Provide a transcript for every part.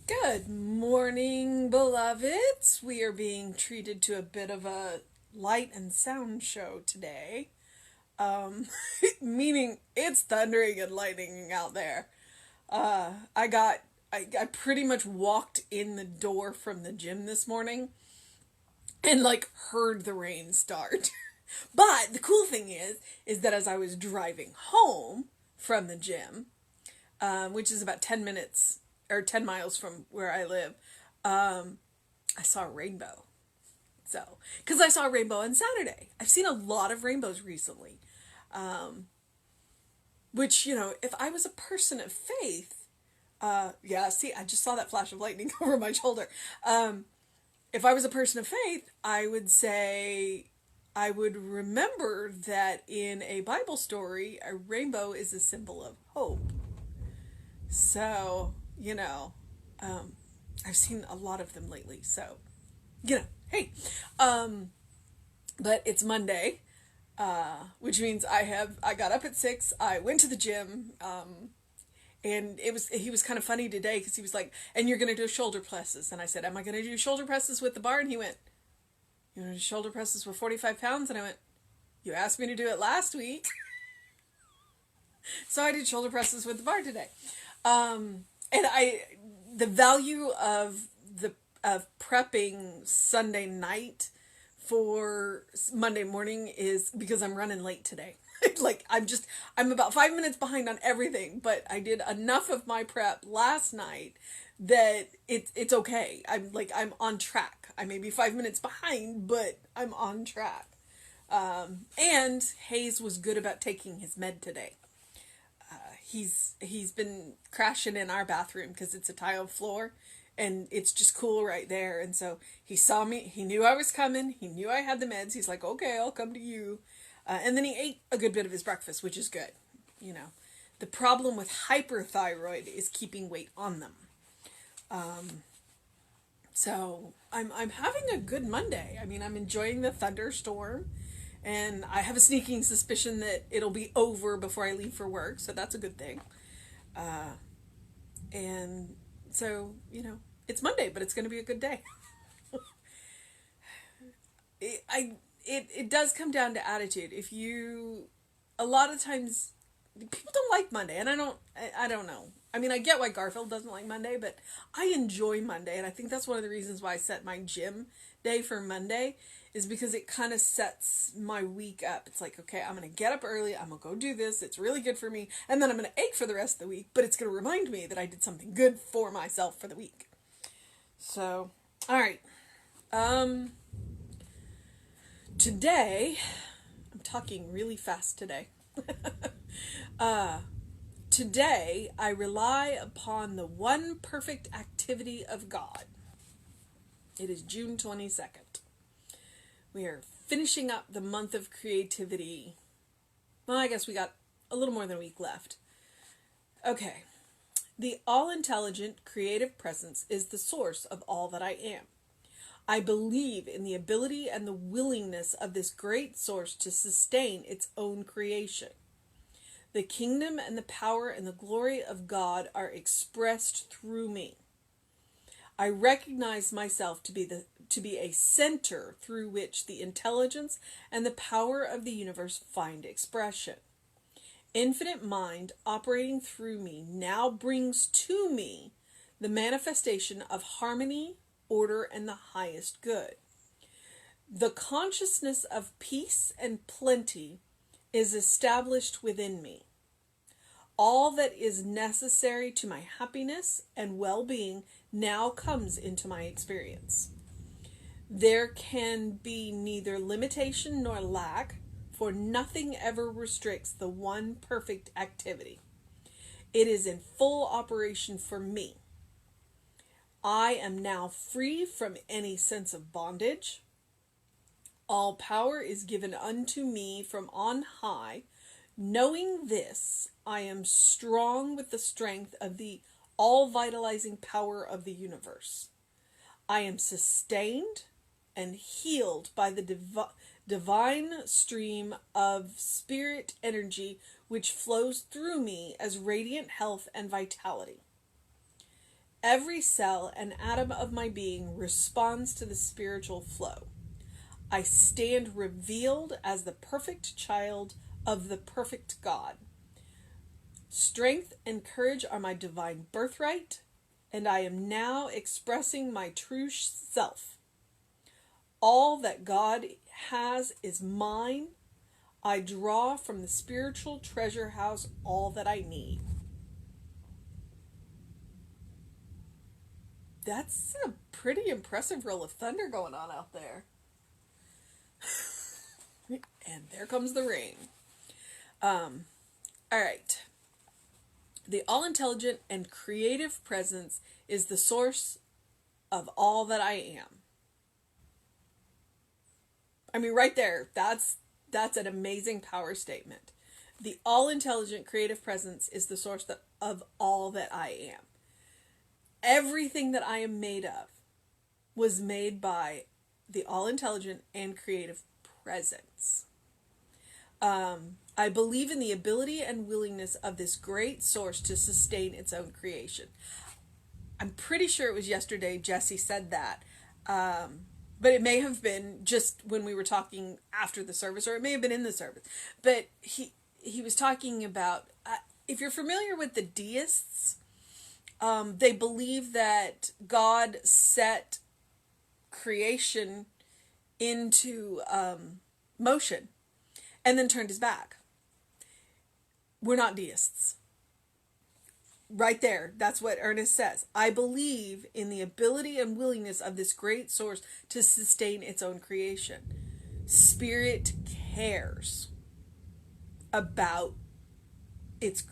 Good morning, beloveds. We are being treated to a bit of a light and sound show today. Um, Meaning it's thundering and lightning out there. I pretty much walked in the door from the gym this morning and heard the rain start. But the cool thing is that as I was driving home from the gym, which is about 10 minutes or 10 miles from where I live, I saw a rainbow. So, because I saw a rainbow on Saturday. I've seen a lot of rainbows recently. Which, if I was a person of faith, yeah, see, I just saw that flash of lightning over my shoulder. If I was a person of faith, I would say I would remember that in a Bible story, a rainbow is a symbol of hope. So, um, I've seen a lot of them lately. So, hey. But it's Monday, which means I got up at 6. I went to the gym. And he was kind of funny today because he was like, and you're going to do shoulder presses. And I said, am I going to do shoulder presses with the bar? And he went, you want to do shoulder presses with 45 pounds? And I went, you asked me to do it last week. So I did shoulder presses with the bar today. And the value of prepping Sunday night for Monday morning is because I'm running late today. I'm about 5 minutes behind on everything, but I did enough of my prep last night that it's okay. I'm on track. I may be 5 minutes behind, but I'm on track. And Hayes was good about taking his med today. He's been crashing in our bathroom because it's a tile floor and it's just cool right there. And so he saw me, he knew I was coming, he knew I had the meds. He's like, okay, I'll come to you. And then he ate a good bit of his breakfast, which is good. The problem with hyperthyroid is keeping weight on them. So I'm having a good Monday. I mean, I'm enjoying the thunderstorm. And I have a sneaking suspicion that it'll be over before I leave for work, so that's a good thing. And so, it's Monday, but it's going to be a good day. It does come down to attitude. A lot of times, people don't like Monday, and I don't know. I mean, I get why Garfield doesn't like Monday, but I enjoy Monday, and I think that's one of the reasons why I set my gym day for Monday, is because it kind of sets my week up. It's like, okay, I'm going to get up early, I'm going to go do this, it's really good for me, and then I'm going to ache for the rest of the week, but it's going to remind me that I did something good for myself for the week. So, alright. Today, I'm talking really fast today. Today, I rely upon the one perfect activity of God. It is June 22nd. We are finishing up the month of creativity. Well, I guess we got a little more than a week left. Okay. The all-intelligent creative presence is the source of all that I am. I believe in the ability and the willingness of this great source to sustain its own creation. The kingdom and the power and the glory of God are expressed through me. I recognize myself to be a center through which the intelligence and the power of the universe find expression. Infinite mind operating through me now brings to me the manifestation of harmony, order, and the highest good. The consciousness of peace and plenty is established within me. All that is necessary to my happiness and well-being now comes into my experience. There can be neither limitation nor lack, for nothing ever restricts the one perfect activity. It is in full operation for me. I am now free from any sense of bondage. All power is given unto me from on high. Knowing this, I am strong with the strength of the all-vitalizing power of the universe. I am sustained and healed by the divine stream of spirit energy which flows through me as radiant health and vitality. Every cell and atom of my being responds to the spiritual flow. I stand revealed as the perfect child of the perfect God. Strength and courage are my divine birthright, and I am now expressing my true self. All that God has is mine. I draw from the spiritual treasure house all that I need. That's a pretty impressive roll of thunder going on out there. And there comes the rain. All right. The all-intelligent and creative presence is the source of all that I am. I mean, right there, that's an amazing power statement. The all-intelligent creative presence is the source of all that I am. Everything that I am made of was made by the all-intelligent and creative presence. I believe in the ability and willingness of this great source to sustain its own creation. I'm pretty sure it was yesterday Jesse said that. But it may have been just when we were talking after the service, or it may have been in the service. But he was talking about, if you're familiar with the deists, they believe that God set creation into motion and then turned his back. We're not deists. Right there, that's what Ernest says. I believe in the ability and willingness of this great source to sustain its own creation. Spirit cares about its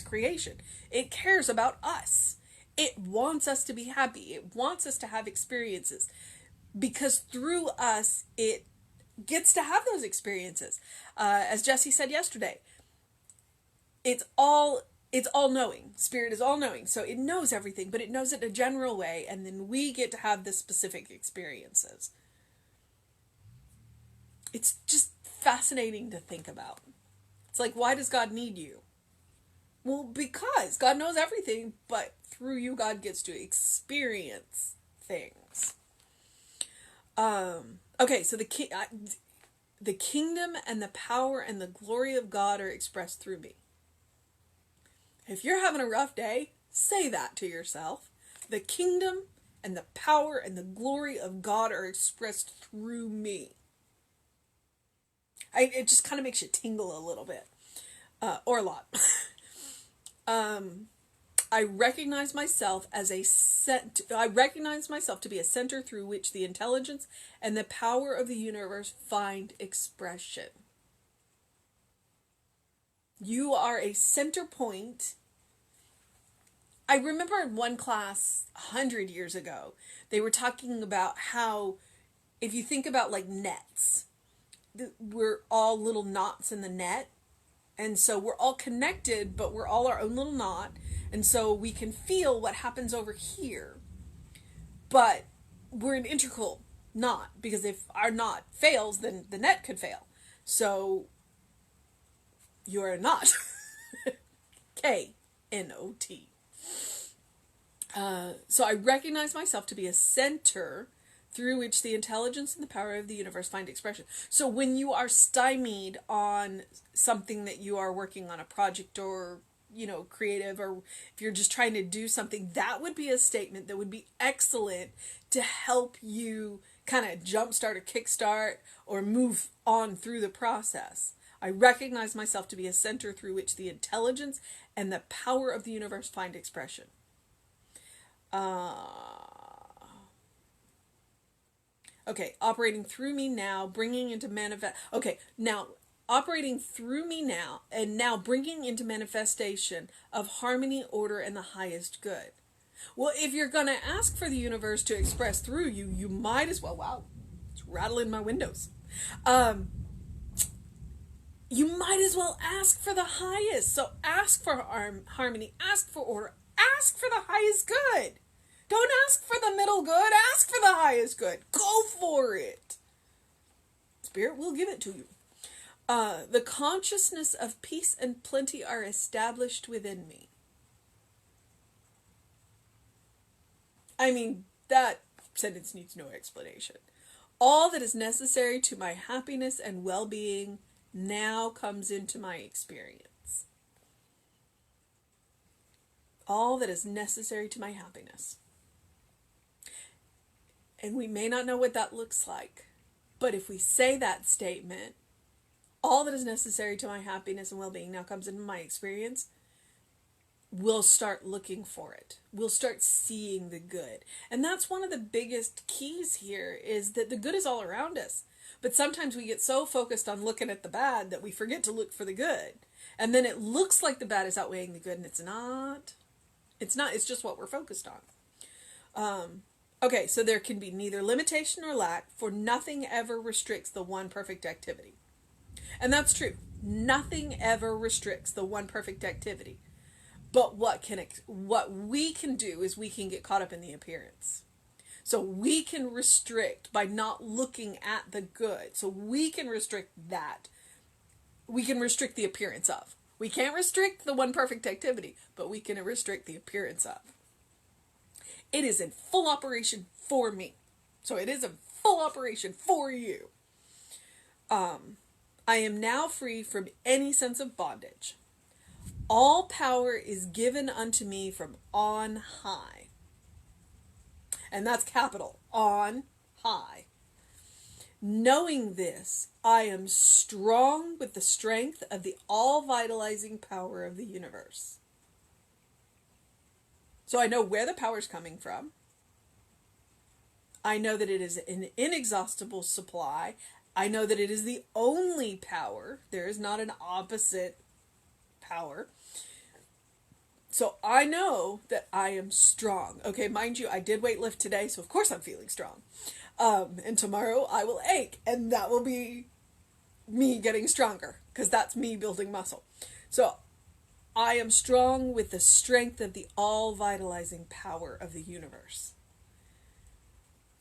creation. It cares about us. It wants us to be happy. It wants us to have experiences. Because through us, it gets to have those experiences. As Jesse said yesterday, it's all knowing. Spirit is all knowing. So it knows everything, but it knows it in a general way, and then we get to have the specific experiences. It's just fascinating to think about. It's like, why does God need you? Well, because God knows everything, but through you, God gets to experience things. Okay, so the kingdom and the power and the glory of God are expressed through me. If you're having a rough day, say that to yourself. The kingdom and the power and the glory of God are expressed through me. It just kind of makes you tingle a little bit. Or a lot. I recognize myself to be a center through which the intelligence and the power of the universe find expression. You are a center point. I remember in one class 100 years ago, they were talking about how, if you think about like nets, we're all little knots in the net. And so we're all connected, but we're all our own little knot. And so we can feel what happens over here. But we're an integral knot, because if our knot fails, then the net could fail. So you're a knot. K-N-O-T. So I recognize myself to be a center through which the intelligence and the power of the universe find expression. So when you are stymied on something that you are working on, a project or, creative, or if you're just trying to do something, that would be a statement that would be excellent to help you kind of jumpstart or kickstart or move on through the process. I recognize myself to be a center through which the intelligence and the power of the universe find expression. Okay, operating through me now, bringing into operating through me now, and now bringing into manifestation of harmony, order, and the highest good. Well, if you're going to ask for the universe to express through you, you might as well, wow, it's rattling my windows. You might as well ask for the highest. So ask for harmony, ask for order, ask for the highest good. Don't ask for the middle good, ask for the highest good. Go for it. Spirit will give it to you. The consciousness of peace and plenty are established within me. I mean, that sentence needs no explanation. All that is necessary to my happiness and well-being now comes into my experience. All that is necessary to my happiness. And we may not know what that looks like, but if we say that statement, all that is necessary to my happiness and well-being now comes into my experience, we'll start looking for it. We'll start seeing the good. And that's one of the biggest keys here, is that the good is all around us. But sometimes we get so focused on looking at the bad that we forget to look for the good. And then it looks like the bad is outweighing the good, and it's not. It's not. It's just what we're focused on. Okay, so there can be neither limitation nor lack, for nothing ever restricts the one perfect activity. And that's true. Nothing ever restricts the one perfect activity. But what we can do is we can get caught up in the appearance. So we can restrict by not looking at the good. So we can restrict that. We can restrict the appearance of. We can't restrict the one perfect activity, but we can restrict the appearance of. It is in full operation for me. So it is in full operation for you. I am now free from any sense of bondage. All power is given unto me from on high. And that's capital, on high. Knowing this, I am strong with the strength of the all-vitalizing power of the universe. So I know where the power is coming from. I know that it is an inexhaustible supply. I know that it is the only power. There is not an opposite power. So I know that I am strong. Okay, mind you, I did weightlift today, so of course I'm feeling strong. And tomorrow I will ache, and that will be me getting stronger, because that's me building muscle. So I am strong with the strength of the all-vitalizing power of the universe.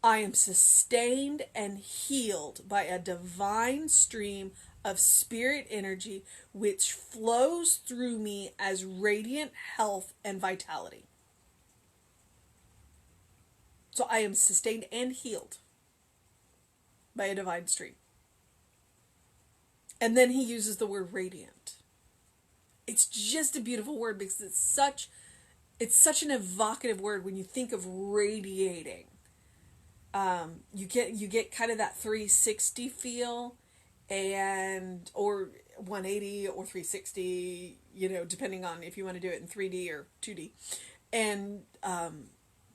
I am sustained and healed by a divine stream of spirit energy which flows through me as radiant health and vitality. So I am sustained and healed by a divine stream. And then he uses the word radiant. It's just a beautiful word because it's such an evocative word when you think of radiating. You get kind of that 360 feel, and or 180 or 360, depending on if you want to do it in 3D or 2D. And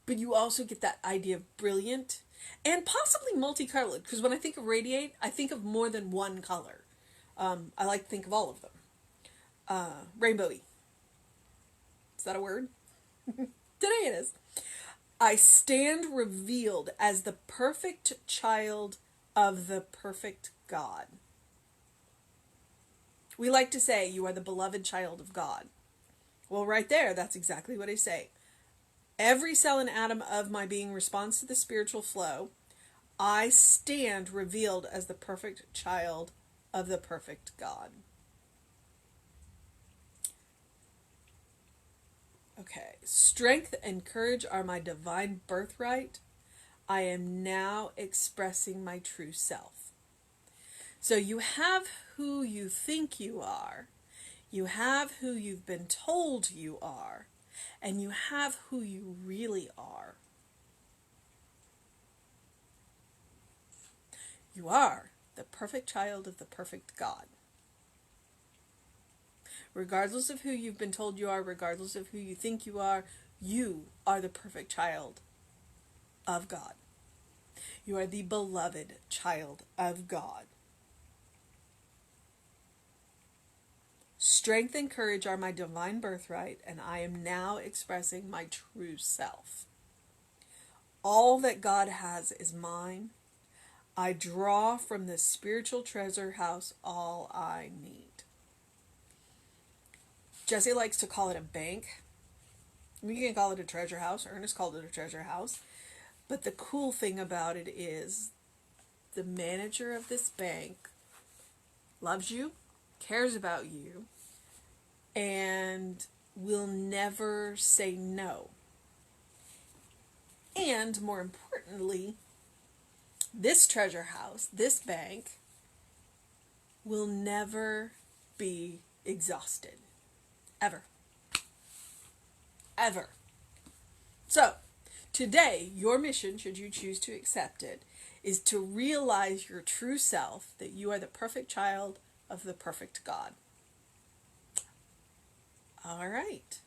but you also get that idea of brilliant and possibly multicolored, because when I think of radiate, I think of more than one color. I like to think of all of them. Rainbowy. Is that a word? Today it is. I stand revealed as the perfect child of the perfect God. We like to say, you are the beloved child of God. Well, right there, that's exactly what I say. Every cell and atom of my being responds to the spiritual flow. I stand revealed as the perfect child of the perfect God. Okay, strength and courage are my divine birthright. I am now expressing my true self. So you have who you think you are, you have who you've been told you are, and you have who you really are. You are the perfect child of the perfect God. Regardless of who you've been told you are, regardless of who you think you are the perfect child of God. You are the beloved child of God. Strength and courage are my divine birthright, and I am now expressing my true self. All that God has is mine. I draw from the spiritual treasure house all I need. Jesse likes to call it a bank. We can call it a treasure house. Ernest called it a treasure house. But the cool thing about it is the manager of this bank loves you, cares about you, and will never say no. And more importantly, this treasure house, this bank, will never be exhausted. Ever. Ever. So, today, your mission, should you choose to accept it, is to realize your true self, that you are the perfect child of the perfect God. All right.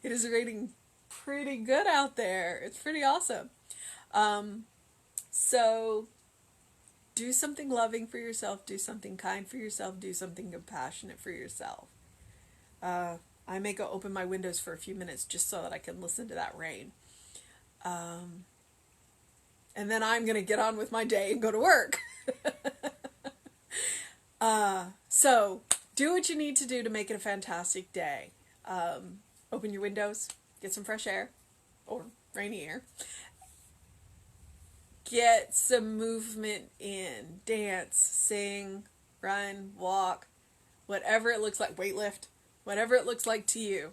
It is raining pretty good out there. It's pretty awesome. So do something loving for yourself, do something kind for yourself, do something compassionate for yourself. I may go open my windows for a few minutes just so that I can listen to that rain. And then I'm going to get on with my day and go to work. So do what you need to do to make it a fantastic day. Open your windows, get some fresh air, or rainy air. Get some movement in. Dance, sing, run, walk, whatever it looks like, weightlift, whatever it looks like to you.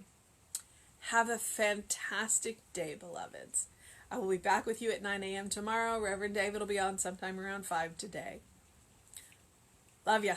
Have a fantastic day, beloveds. I will be back with you at 9 a.m. tomorrow. Reverend David will be on sometime around 5 today. Love ya.